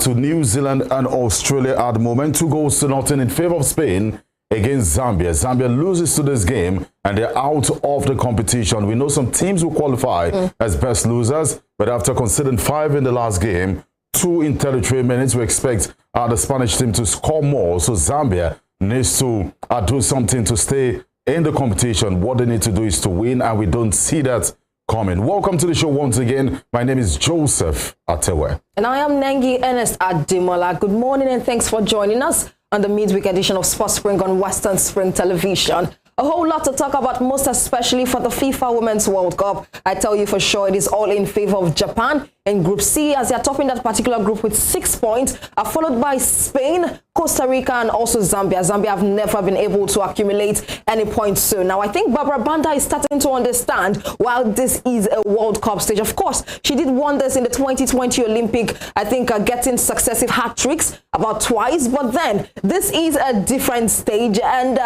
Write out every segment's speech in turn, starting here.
to New Zealand and Australia at the moment. 2-0 in favor of Spain against Zambia. Zambia loses to this game and they're out of the competition. We know some teams will qualify as best losers, but after conceding 5 in the last game, 2 in 33 minutes, we expect the Spanish team to score more. So Zambia needs to do something to stay in the competition. What they need to do is to win, and we don't see that coming. Welcome to the show once again. My name is Joseph ATEWE. And I am NENGI ERNEST Ademola. Good morning and thanks for joining us on the midweek edition of Sports Spring on Western Spring Television. A whole lot to talk about, most especially for the FIFA Women's World Cup. I tell you for sure, it is all in favor of Japan in Group C, as they are topping that particular group with 6 points, followed by Spain, Costa Rica, and also Zambia. Zambia have never been able to accumulate any points soon. Now, I think Barbara Banda is starting to understand while this is a World Cup stage. Of course, she did wonders in the 2020 Olympic, I think, getting successive hat tricks about twice. But then this is a different stage, and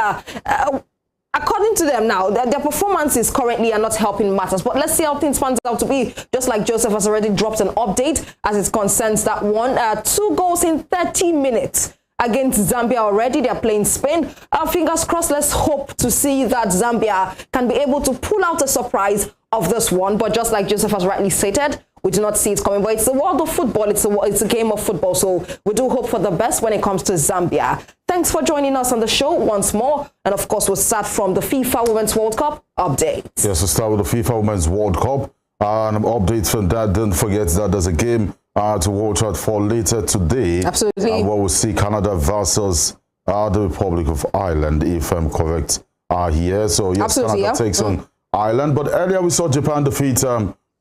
according to them now, their performances currently are not helping matters. But let's see how things pans out to be. Just like Joseph has already dropped an update as it concerns that one. 2 goals in 30 minutes against Zambia already. They're playing Spain. Fingers crossed, let's hope to see that Zambia can be able to pull out a surprise of this one. But just like Joseph has rightly stated, we do not see it coming. But it's the world of football. It's a game of football. So we do hope for the best when it comes to Zambia. Thanks for joining us on the show once more. And of course, we'll start from the FIFA Women's World Cup update. Yes, we'll start with the FIFA Women's World Cup. And an update from that. Don't forget that there's a game to watch out for later today. Absolutely. Where we'll see Canada versus the Republic of Ireland, if I'm correct here. So yes, absolutely, Canada takes on Ireland. But earlier we saw Japan defeat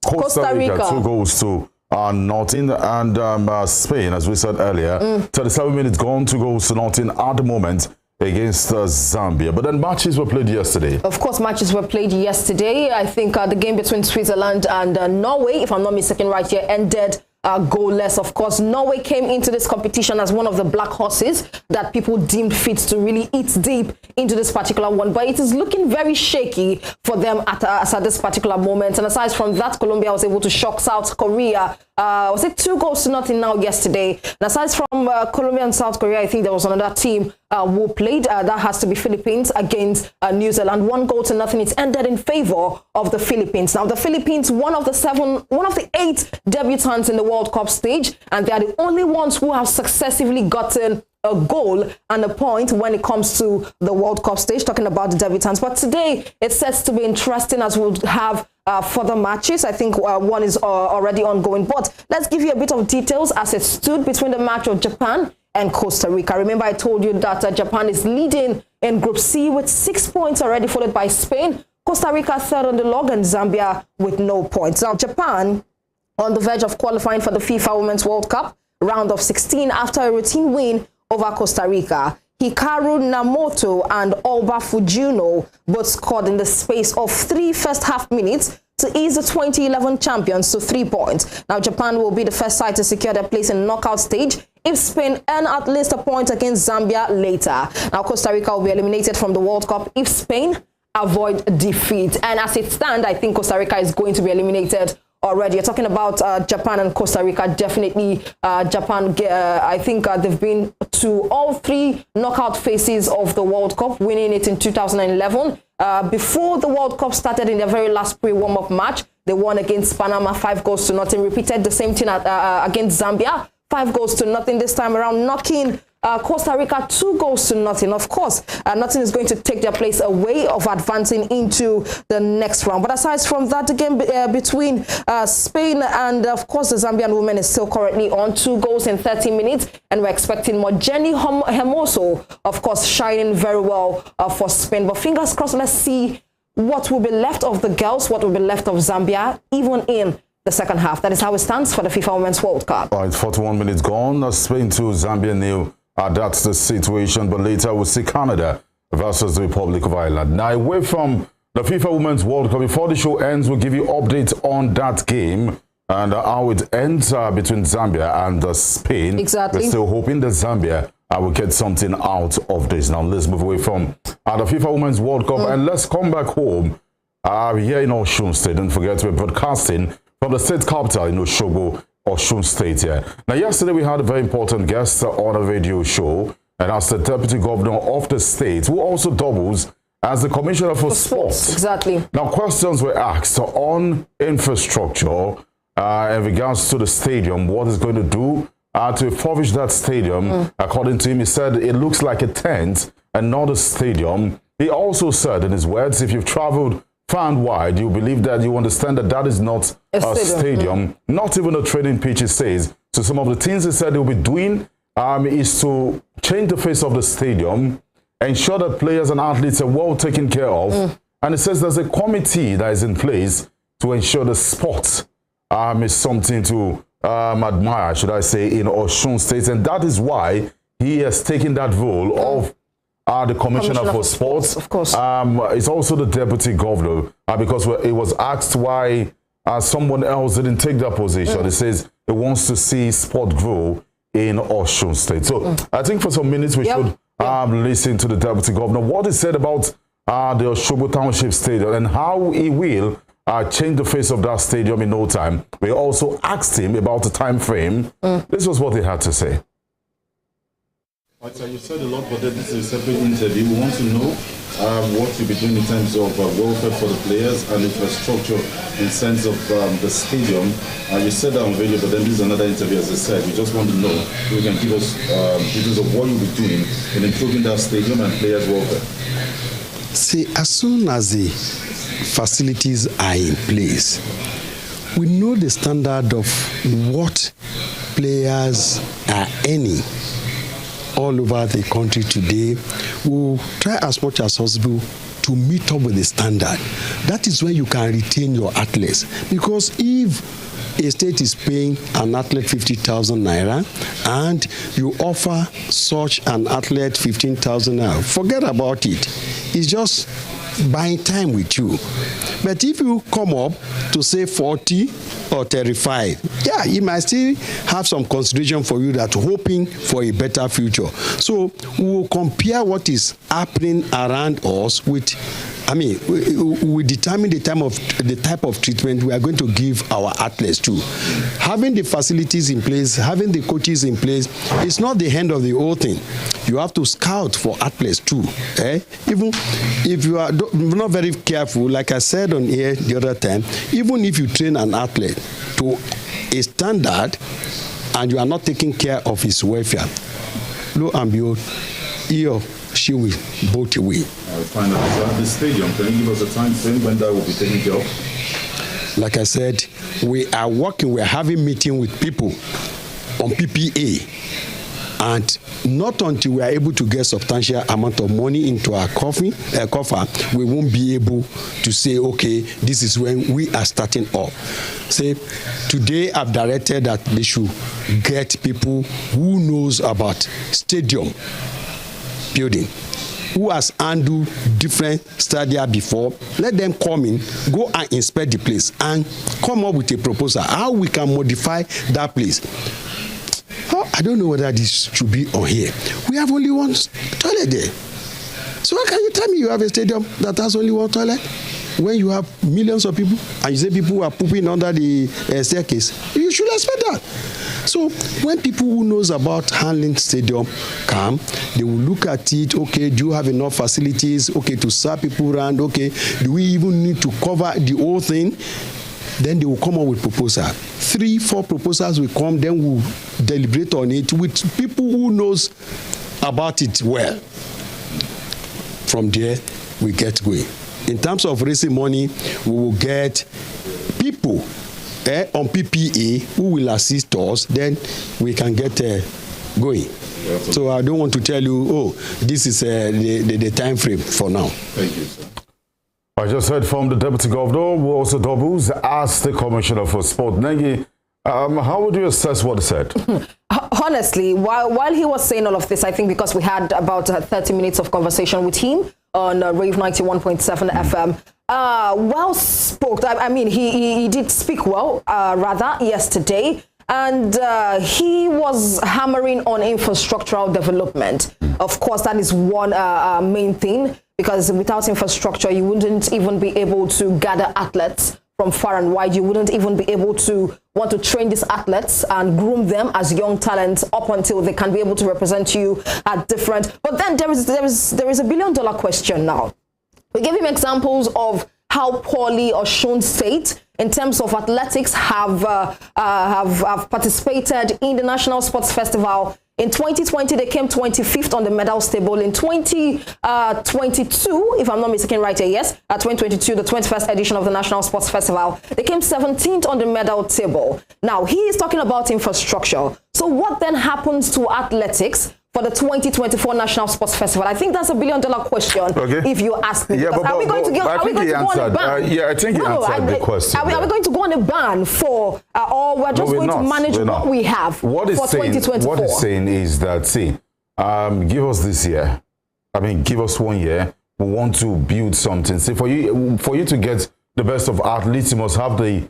Costa Rica 2-0 nothing, and Spain, as we said earlier, 37 minutes gone, 2-0 at the moment against Zambia. But then matches were played yesterday. Of course, matches were played yesterday. I think the game between Switzerland and Norway, if I'm not mistaken right here, ended goalless. Of course, Norway came into this competition as one of the black horses that people deemed fit to really eat deep into this particular one, but it is looking very shaky for them at this particular moment. And aside from that, Colombia was able to shock South Korea. Was it 2-0 now yesterday? And aside from Colombia and South Korea, I think there was another team who played. That has to be Philippines against New Zealand. 1-0. It's ended in favor of the Philippines. Now, the Philippines, one of the 8 debutants in the World Cup stage, and they are the only ones who have successively gotten a goal and a point when it comes to the World Cup stage, talking about the debutants. But today, it sets to be interesting as we'll have further matches. I think one is already ongoing. But let's give you a bit of details as it stood between the match of Japan and Costa Rica. Remember, I told you that Japan is leading in Group C with 6 points already, followed by Spain. Costa Rica third on the log, and Zambia with no points. Now, Japan on the verge of qualifying for the FIFA Women's World Cup round of 16 after a routine win over Costa Rica. Hikaru Namoto and Alba Fujino both scored in the space of 3 first-half minutes to ease the 2011 champions to 3 points. Now, Japan will be the first side to secure their place in the knockout stage if Spain earn at least a point against Zambia later. Now, Costa Rica will be eliminated from the World Cup if Spain avoid defeat. And as it stands, I think Costa Rica is going to be eliminated already. You're talking about Japan and Costa Rica. Definitely Japan, I think they've been to all 3 knockout phases of the World Cup, winning it in 2011. Before the World Cup started, in their very last pre-warm-up match, they won against Panama 5-0. Repeated the same thing against Zambia, 5-0 this time around, knocking Costa Rica 2-0. Of course, nothing is going to take their place away of advancing into the next round. But aside from that, the game between Spain and, of course, the Zambian women is still currently on. 2 goals in 30 minutes. And we're expecting more. Jenny Hermoso, of course, shining very well for Spain. But fingers crossed, let's see what will be left of the girls, what will be left of Zambia, even in the second half. That is how it stands for the FIFA Women's World Cup. All right, 41 minutes gone. Spain 2, Zambia 0. That's the situation, but later we'll see Canada versus the Republic of Ireland. Now, away from the FIFA Women's World Cup, before the show ends, we'll give you updates on that game and how it ends between Zambia and Spain. Exactly. We're still hoping that Zambia will get something out of this. Now, let's move away from the FIFA Women's World Cup and let's come back home here in Osun State. Don't forget, we're broadcasting from the state capital in Osogbo Osun State here. Now, yesterday we had a very important guest on a radio show, and that's the Deputy Governor of the state, who also doubles as the Commissioner for Sports. Exactly. Now, questions were asked on infrastructure in regards to the stadium, what is going to do to refurbish that stadium. According to him, he said it looks like a tent and not a stadium. He also said, in his words, if you've traveled far and wide, you believe that you understand that that is not a stadium, not even a training pitch, he says. So some of the things he said he'll be doing is to change the face of the stadium, ensure that players and athletes are well taken care of. And it says there's a committee that is in place to ensure the sport is something to admire, should I say, in Osun State. And that is why he has taken that role of the Commissioner for Sports. Of course. It's also the Deputy Governor, because it was asked why someone else didn't take that position. He says he wants to see sport grow in Osun State. So I think for some minutes we should listen to the Deputy Governor, what he said about the Osogbo Township Stadium and how he will change the face of that stadium in no time. We also asked him about the time frame. This was what he had to say. Right, so you said a lot, but this is a separate interview. We want to know what you'll be doing in terms of welfare for the players and infrastructure in sense of the stadium. You said that on radio, but then this is another interview, as I said. We just want to know if you can give us details of what you'll be doing in improving that stadium and players' welfare. See, as soon as the facilities are in place, we know the standard of what players are earning all over the country today. We'll try as much as possible to meet up with the standard. That is when you can retain your athletes. Because if a state is paying an athlete 50,000 naira and you offer such an athlete 15,000 naira, forget about it. It's just buying time with you. But if you come up to say 40 or 35, yeah, it might still have some consideration for you that hoping for a better future. So we will compare what is happening around us with, we determine the type of treatment we are going to give our athletes to. Having the facilities in place, having the coaches in place, is not the end of the whole thing. You have to scout for athletes too. Even if you are not very careful, like I said on here the other time, even if you train an athlete to a standard and you are not taking care of his welfare, lo and behold, he or she will bolt away. Find out. So at the stadium, can you give us a time frame when that will be taken care of? Like I said, we are working, we are having meeting with people on PPA. And not until we are able to get substantial amount of money into our coffer, we won't be able to say, okay, this is when we are starting up. Say, today I've directed that they should get people who knows about stadium building, who has handled different stadia before. Let them come in, go and inspect the place, and come up with a proposal how we can modify that place. I don't know whether this should be on here. We have only one toilet there. So how can you tell me you have a stadium that has only one toilet when you have millions of people and you say people are pooping under the staircase? You should expect that. So when people who knows about handling stadium come, they will look at it. Okay, do you have enough facilities? Okay, to serve people around? Okay, do we even need to cover the whole thing? Then they will come up with proposal. 3-4 proposals will come, then we'll deliberate on it with people who knows about it well. From there, we get going. In terms of raising money, we will get people on PPA who will assist us, then we can get going. So I don't want to tell you, oh, this is the time frame for now. Thank you, sir. I just heard from the Deputy Governor, who also doubles as the Commissioner for Sport. NENGI, how would you assess what he said? Honestly, while he was saying all of this, I think because we had about 30 minutes of conversation with him on Rave 91.7 FM, well spoke. I mean, he did speak well, rather, yesterday. And he was hammering on infrastructural development. Of course, that is one main thing, because without infrastructure, you wouldn't even be able to gather athletes from far and wide. You wouldn't even be able to want to train these athletes and groom them as young talents up until they can be able to represent you at different. But then there is a billion-dollar question now. We gave him examples of how poorly Osun State, in terms of athletics, have participated in the National Sports Festival. In 2020, they came 25th on the medals table. In 2022, if I'm not mistaken, right here, yes, 2022, the 21st edition of the National Sports Festival, they came 17th on the medal table. Now, he is talking about infrastructure. So what then happens to athletics for the 2024 National Sports Festival? I think that's a billion-dollar question, if you ask me. Yeah, but are we going to go on a ban? Yeah, I think he answered the question. Are we going to go on a ban for, or we're just going to manage what we have for 2024? What he's saying is that, see, give us this year. I mean, give us 1 year. We want to build something. See, for you to get the best of athletes, you must have the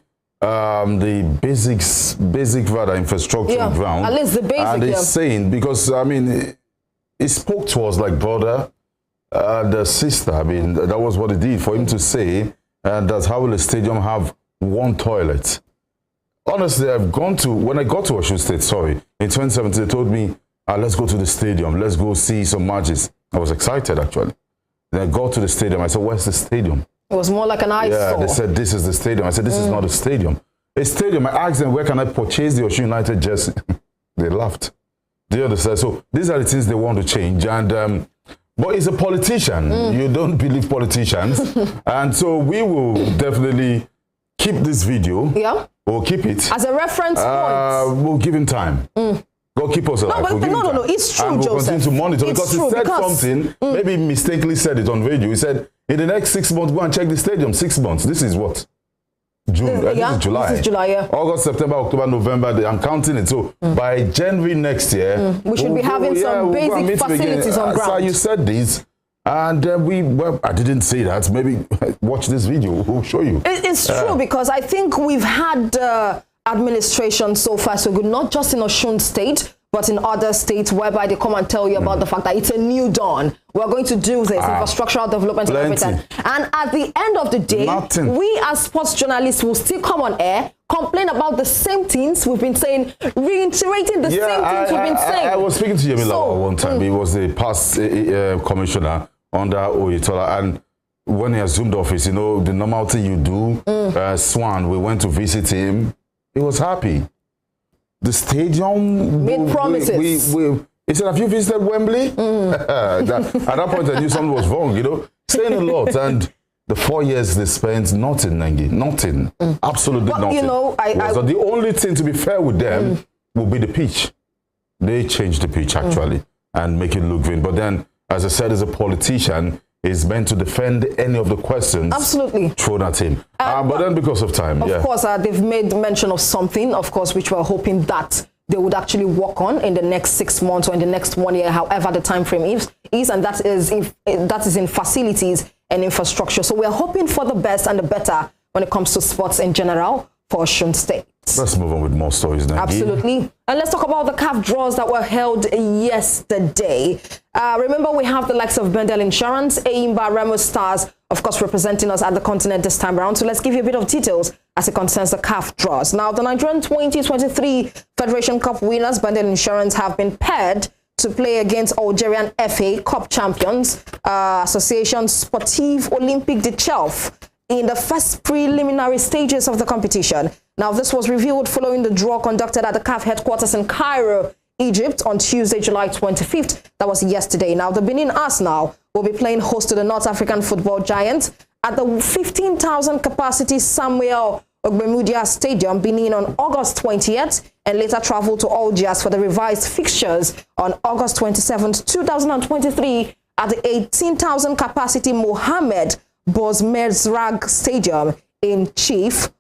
basic rather infrastructure ground. At least the basic. And he's saying, because I mean, he spoke to us like brother, the sister. I mean, that was what he did for him to say that how will the stadium have one toilet? Honestly, when I got to Osun State, in 2017, they told me, let's go to the stadium, let's go see some matches. I was excited actually. Then I got to the stadium. I said, where's the stadium? It was more like an eyesore. They said, this is the stadium. I said, this is not a stadium. A stadium. I asked them, where can I purchase the Osun United jersey? They laughed. Do you understand? So these are the things they want to change. And but he's a politician. You don't believe politicians. And so we will definitely keep this video. Yeah. We'll keep it. As a reference point. We'll give him time. Go keep us alive. No, it's true, and we'll Joseph. continue to monitor, because he said something, maybe mistakenly said it on radio. He said, in the next 6 months, go and check the stadium. 6 months. This is what? June. This is July. This is July, yeah. August, September, October, November. I'm counting it. So by January next year, we should be having some basic facilities on ground. So you said this. And I didn't say that. Maybe watch this video. We'll show you. It's true, because I think we've had administration so far so good, not just in Osun State, but in other states, whereby they come and tell you about the fact that it's a new dawn. We're going to do this, infrastructural development and everything. And at the end of the day, we as sports journalists will still come on air, complain about the same things we've been saying, reiterating the same things we've been saying. I was speaking to Yemilawa one time. He was the past commissioner under Oyetola, and when he assumed office, you know, the normal thing you do, Swan, we went to visit him. He was happy. The stadium made promises. He said, have you visited Wembley? At that point, I knew something was wrong, you know, saying a lot. And the 4 years they spent, nothing, Nengi, nothing, absolutely nothing. You know, so the only thing, to be fair with them, will be the pitch. They changed the pitch, actually, and make it look green. But then, as I said, as a politician, is meant to defend any of the questions thrown at him. But then because of time, of course, they've made mention of something, of course, which we're hoping that they would actually work on in the next 6 months or in the next 1 year, however the time frame is, and that is in facilities and infrastructure. So we're hoping for the best and the better when it comes to sports in general for Osun State. Let's move on with more stories now. Absolutely. And let's talk about the CAF draws that were held yesterday. Remember, we have the likes of Bendel Insurance, Eimba, Remo Stars, of course, representing us at the continent this time around. So let's give you a bit of details as it concerns the CAF draws. Now, the Nigerian 2023 Federation Cup winners, Bendel Insurance, have been paired to play against Algerian FA Cup champions, Association Sportive Olympique de Chelf, in the first preliminary stages of the competition. Now, this was revealed following the draw conducted at the CAF headquarters in Cairo, Egypt, on Tuesday, July 25th. That was yesterday. Now, the Benin Arsenal will be playing host to the North African football giants at the 15,000 capacity Samuel Ogbemudia Stadium, Benin, on August 20th, and later travel to Algiers for the revised fixtures on August 27th, 2023 at the 18,000 capacity Mohammed Bozmerzrag Stadium in Chelf,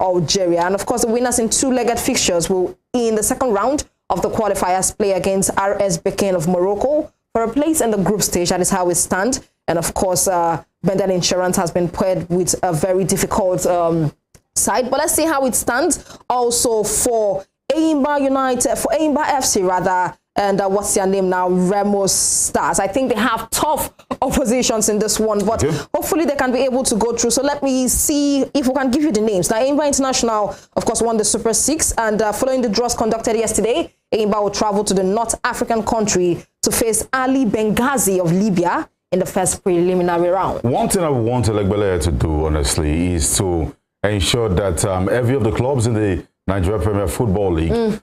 Algeria. And of course, the winners in two-legged fixtures will, in the second round of the qualifiers, play against RS Bekane of Morocco for a place in the group stage. That is how it stands. And of course, Bendel Insurance has been paired with a very difficult side. But let's see how it stands. Also for Eimba FC, and what's their name now? Remo Stars. I think they have tough oppositions in this one, but hopefully they can be able to go through. So let me see if we can give you the names. Now, Enyimba International, of course, won the Super 6, and following the draws conducted yesterday, Enyimba will travel to the North African country to face Ali Benghazi of Libya in the first preliminary round. One thing I want Elegbele to do, honestly, is to ensure that every of the clubs in the Nigeria Premier Football League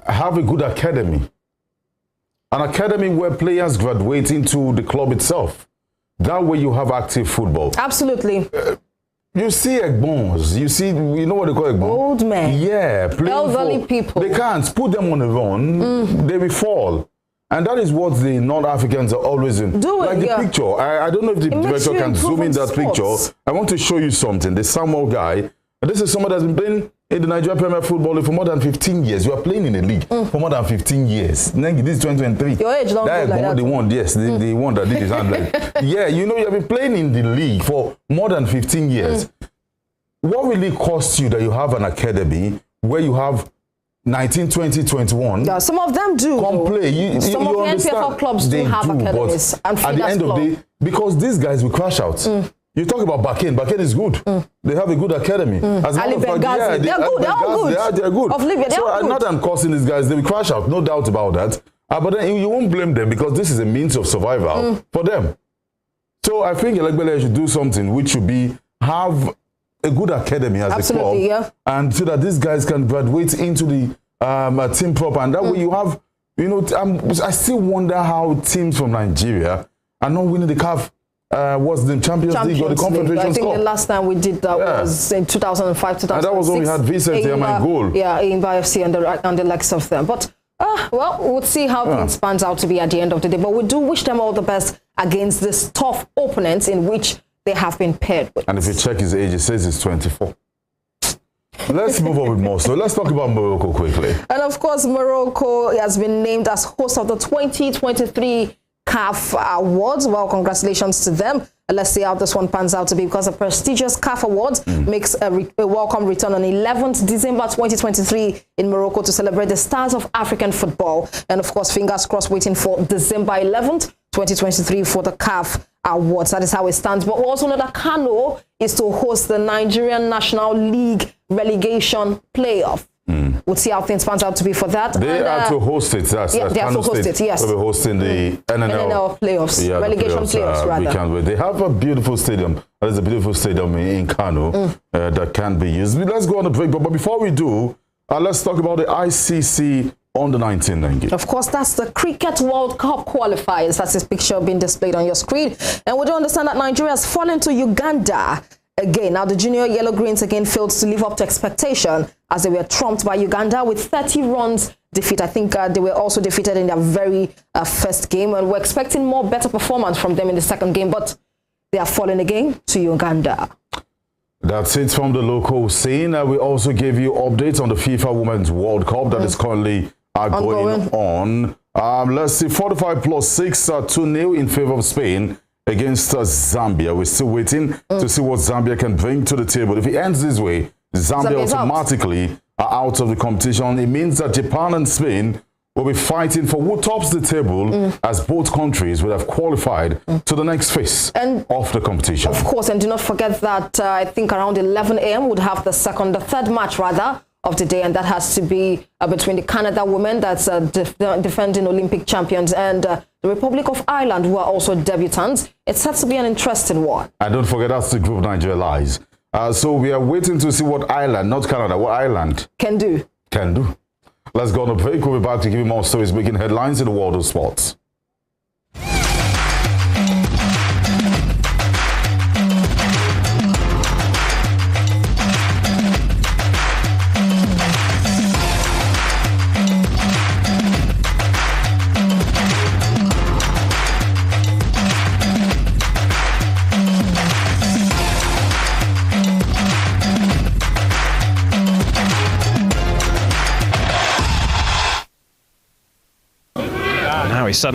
have a good academy. An academy where players graduate into the club itself. That way you have active football. Absolutely. You see Egbons, you know what they call Egbons? Old men. Yeah. Elderly people. They can't put them on the run, they will fall. And that is what the North Africans are always in. Like the picture. I don't know if the director can zoom in that picture. I want to show you something. The Samuel guy. This is someone that's been playing in the Nigeria Premier Football League for more than 15 years. You are playing in the league for more than 15 years. Nengi, this is 2023. Your age don't go like that. The one, yes, the one that did his hand like. Yeah, you know, you have been playing in the league for more than 15 years. What will it cost you that you have an academy where you have 19, 20, 21? Yeah, some of them do. Come play. Some of the NPFL clubs do have academies. And at the end of the day, because these guys will crash out. You talk about Bakken. Bakken is good. They have a good academy. As Ali Benghazi. They're good. They're all good. They're good. Of Libya, so I'm not cursing these guys. They will crash out. No doubt about that. But then you won't blame them because this is a means of survival for them. So I think Elegbele should do something which should be have a good academy as a club. And so that these guys can graduate into the team proper. And that way you have, you know, I still wonder how teams from Nigeria are not winning the CAF. Was the Champions League or the Confederation Cup? I think the last time we did that was in 2005, 2006. And that was when we had Vincent here, my goal. Yeah, Enyimba FC and the likes of them. But, well, we'll see how things pans out to be at the end of the day. But we do wish them all the best against this tough opponents in which they have been paired with. And if you check his age, it says he's 24. Let's move on with more. So let's talk about Morocco quickly. And, of course, Morocco has been named as host of the 2023 CAF Awards. Well, congratulations to them. Let's see how this one pans out to be, because the prestigious CAF Awards makes a welcome return on 11th December 2023 in Morocco to celebrate the stars of African football. And of course, fingers crossed, waiting for December 11th, 2023 for the CAF Awards. That is how it stands. But we also know that Kano is to host the Nigerian National League relegation playoff. We'll see how things pans out to be for that. They are to host it. Yes, they are to host it, yes. They'll be hosting the NNL playoffs, relegation playoffs, rather. We can't wait. They have a beautiful stadium. There's a beautiful stadium in Kano that can be used. Let's go on a break. But before we do, let's talk about the ICC Under-19 Nengi. Of course, that's the Cricket World Cup qualifiers. That's this picture being displayed on your screen. And we do understand that Nigeria has fallen to Uganda again. Now, the junior Yellow Greens again failed to live up to expectation as they were trumped by Uganda with 30 runs defeat. I think they were also defeated in their very first game, and we're expecting better performance from them in the second game, but they are falling again to Uganda. That's it from the local scene. We also gave you updates on the FIFA Women's World Cup that is currently going on. Let's see, 45+6, 2-0 in favor of Spain against Zambia. We're still waiting to see what Zambia can bring to the table. If it ends this way, Zambia automatically are out of the competition. It means that Japan and Spain will be fighting for who tops the table, as both countries will have qualified to the next phase of the competition. Of course, and do not forget that I think around 11 a.m. would have the third match rather of the day, and that has to be between the Canada women, that's defending Olympic champions, and the Republic of Ireland, who are also debutants. It's set to be an interesting one. And don't forget, that's the group Nigeria lies. So we are waiting to see what Ireland, not Canada, what Ireland can do. Let's go on a break. We'll be back to give you more stories making headlines in the world of sports.